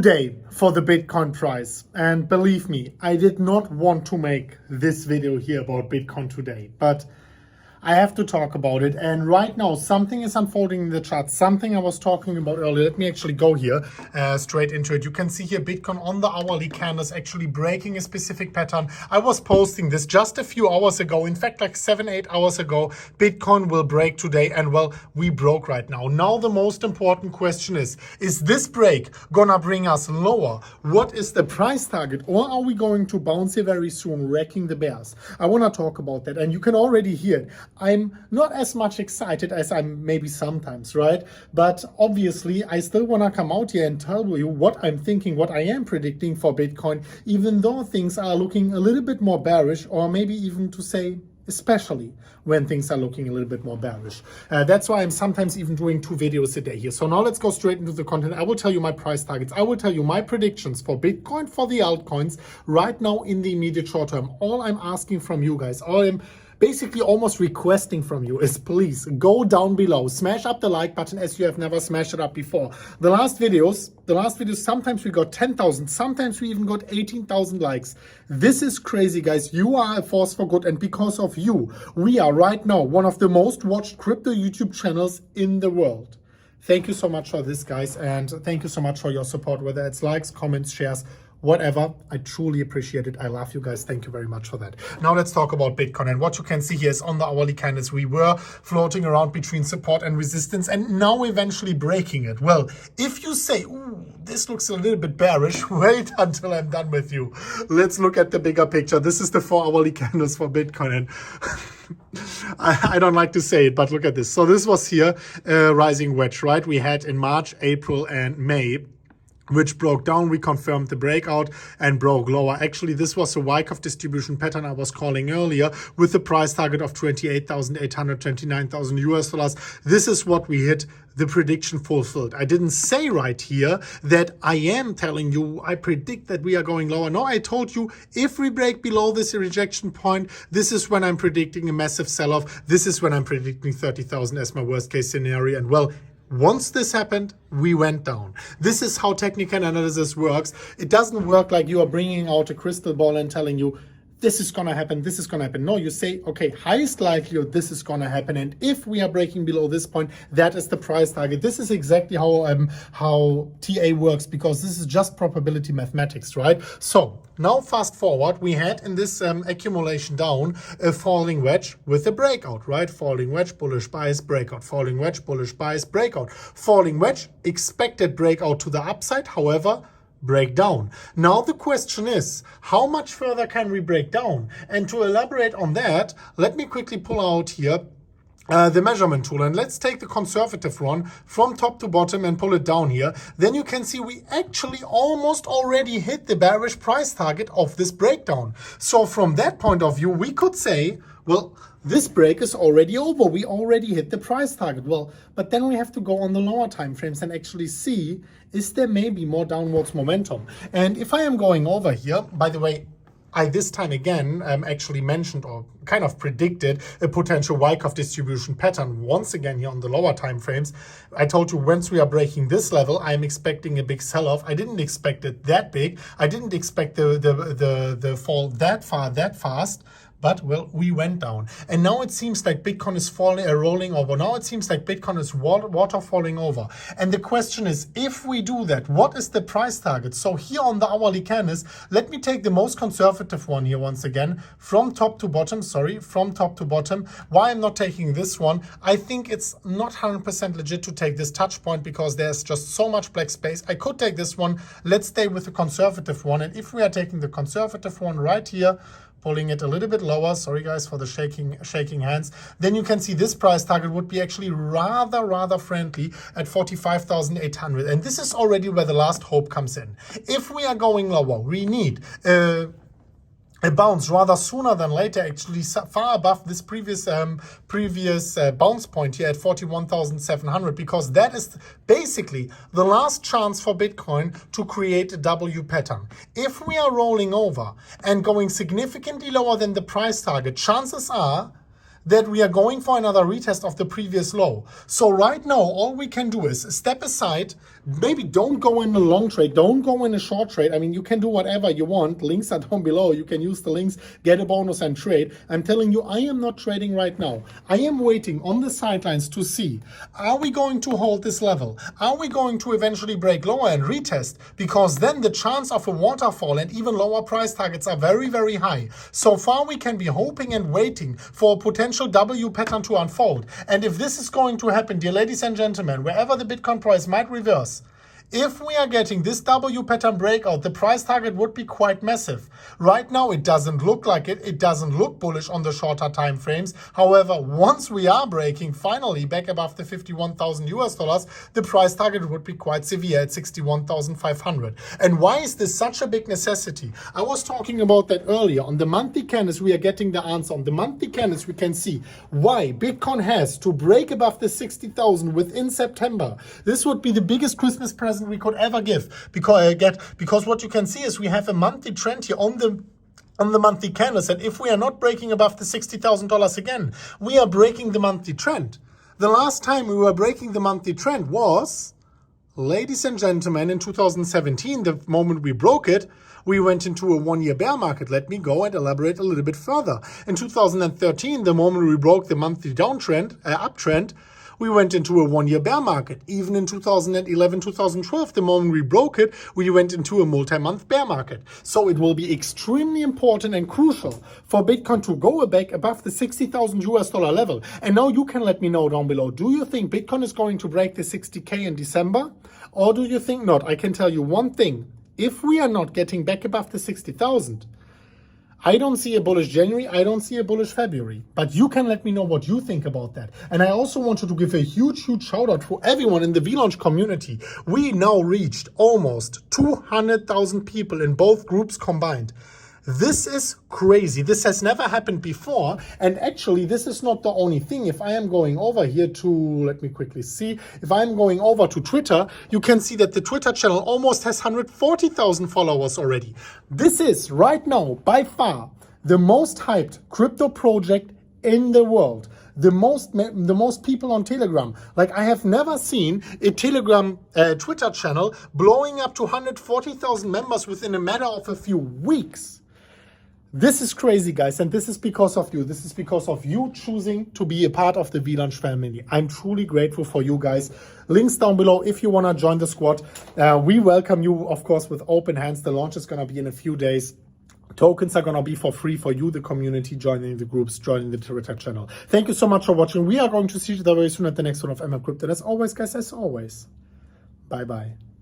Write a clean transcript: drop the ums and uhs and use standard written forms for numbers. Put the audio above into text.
Day for the Bitcoin price. And believe me, I did not want to make this video here about Bitcoin today, but I have to talk about it. And right now, something is unfolding in the chart, something I was talking about earlier. Let me actually go here straight into it. You can see here Bitcoin on the hourly candle is actually breaking a specific pattern. I was posting this just a few hours ago. In fact, like 7-8 hours ago, Bitcoin will break today. And well, we broke right now. Now, the most important question is this break gonna bring us lower? What is the price target? Or are we going to bounce here very soon, wrecking the bears? I wanna talk about that. And you can already hear it. I'm not as much excited as I'm maybe sometimes, right? But obviously, I still want to come out here and tell you what I'm thinking, what I am predicting for Bitcoin, even though things are looking a little bit more bearish, or maybe even to say, especially when things are looking a little bit more bearish. That's why I'm sometimes even doing 2 videos a day here. So now let's go straight into the content. I will tell you my price targets. I will tell you my predictions for Bitcoin, for the altcoins, right now in the immediate short term. All I'm asking from you guys, all I'm basically almost requesting from you is please go down below, smash up the like button as you have never smashed it up before. The last videos, sometimes we got 10,000, sometimes we even got 18,000 likes. This is crazy, guys. You are a force for good, and because of you, we are right now one of the most watched crypto YouTube channels in the world. Thank you so much for this, guys, and thank you so much for your support, whether it's likes, comments, shares, whatever. I truly appreciate it. I love you guys. Thank you very much for that. Now let's talk about Bitcoin. And what you can see here is on the hourly candles, we were floating around between support and resistance and now eventually breaking it. Well, if you say, ooh, this looks a little bit bearish, wait until I'm done with you. Let's look at the bigger picture. This is the 4 hourly candles for Bitcoin. And I don't like to say it, but look at this. So this was here a rising wedge, right? We had in March, April, and May, which broke down, we confirmed the breakout and broke lower. Actually, this was a Wyckoff distribution pattern I was calling earlier with the price target of 28,800, 29,000 US dollars. This is what we hit. The prediction fulfilled. I didn't say right here that I am telling you, I predict that we are going lower. No, I told you if we break below this rejection point, this is when I'm predicting a massive sell-off. This is when I'm predicting 30,000 as my worst case scenario. And well, once this happened, we went down. This is how technical analysis works. It doesn't work like you are bringing out a crystal ball and telling you, this is going to happen, this is going to happen. No, you say, okay, highest likelihood this is going to happen. And if we are breaking below this point, that is the price target. This is exactly how TA works, because this is just probability mathematics, right? So now fast forward, we had in this accumulation down a falling wedge with a breakout, right? Falling wedge, bullish bias, breakout. Falling wedge, bullish bias, breakout. Falling wedge, expected breakout to the upside. However, break down. Now the question is, how much further can we break down? And to elaborate on that, let me quickly pull out here the measurement tool, and let's take the conservative one from top to bottom and pull it down here. Then you can see we actually almost already hit the bearish price target of this breakdown. So from that point of view, we could say, well, this break is already over. We already hit the price target. Well, but then we have to go on the lower time frames and actually see, is there maybe more downwards momentum? And if I am going over here, by the way, I this time again actually mentioned or kind of predicted a potential Wyckoff distribution pattern once again here on the lower time frames. I told you once we are breaking this level, I'm expecting a big sell-off. I didn't expect it that big. I didn't expect the fall that far, that fast. But, well, we went down. And now it seems like Bitcoin is rolling over. Now it seems like Bitcoin is water falling over. And the question is, if we do that, what is the price target? So here on the hourly candles, let me take the most conservative one here once again, from top to bottom. Why I'm not taking this one? I think it's not 100% legit to take this touch point because there's just so much black space. I could take this one. Let's stay with the conservative one. And if we are taking the conservative one right here, pulling it a little bit lower, sorry guys for the shaking hands, then you can see this price target would be actually rather friendly at 45,800. And this is already where the last hope comes in. If we are going lower, we need a bounce rather sooner than later, actually far above this previous bounce point here at 41,700, because that is basically the last chance for Bitcoin to create a W pattern. If we are rolling over and going significantly lower than the price target, chances are that we are going for another retest of the previous low. So right now, all we can do is step aside. Maybe don't go in a long trade, don't go in a short trade. I mean, you can do whatever you want. Links are down below. You can use the links, get a bonus and trade. I'm telling you, I am not trading right now. I am waiting on the sidelines to see, are we going to hold this level? Are we going to eventually break lower and retest? Because then the chance of a waterfall and even lower price targets are very, very high. So far, we can be hoping and waiting for a potential W pattern to unfold. And if this is going to happen, dear ladies and gentlemen, wherever the Bitcoin price might reverse, if we are getting this W pattern breakout, the price target would be quite massive. Right now, it doesn't look like it. It doesn't look bullish on the shorter time frames. However, once we are breaking finally back above the 51,000 US dollars, the price target would be quite severe at 61,500. And why is this such a big necessity? I was talking about that earlier. On the monthly candles, we are getting the answer. On the monthly candles, we can see why Bitcoin has to break above the 60,000 within September. This would be the biggest Christmas present we could ever give, because what you can see is we have a monthly trend here on the monthly candles, and if we are not breaking above the $60,000 again, we are breaking the monthly trend. The last time we were breaking the monthly trend was, ladies and gentlemen, in 2017. The moment we broke it, we went into a one-year bear market. Let me go and elaborate a little bit further. In 2013, the moment we broke the monthly uptrend, we went into a one-year bear market. Even in 2011, 2012, the moment we broke it, we went into a multi-month bear market. So it will be extremely important and crucial for Bitcoin to go back above the 60,000 US dollar level. And now you can let me know down below, do you think Bitcoin is going to break the 60K in December? Or do you think not? I can tell you one thing. If we are not getting back above the 60,000, I don't see a bullish January, I don't see a bullish February. But you can let me know what you think about that. And I also wanted to give a huge shout out for everyone in the VLaunch community. We now reached almost 200,000 people in both groups combined. This is crazy. This has never happened before. And actually, this is not the only thing. If I am going over here to, let me quickly see. If I'm going over to Twitter, you can see that the Twitter channel almost has 140,000 followers already. This is right now, by far, the most hyped crypto project in the world. The most people on Telegram. Like, I have never seen a Telegram Twitter channel blowing up to 140,000 members within a matter of a few weeks. This is crazy, guys, and this is because of you. This is because of you choosing to be a part of the VLaunch family. I'm truly grateful for you guys. Links down below if you want to join the squad. We welcome you, of course, with open hands. The launch is going to be in a few days. Tokens are going to be for free for you, the community, joining the groups, joining the Twitter channel. Thank you so much for watching. We are going to see each other very soon at the next one of MMCrypto. And as always, guys, as always, bye-bye.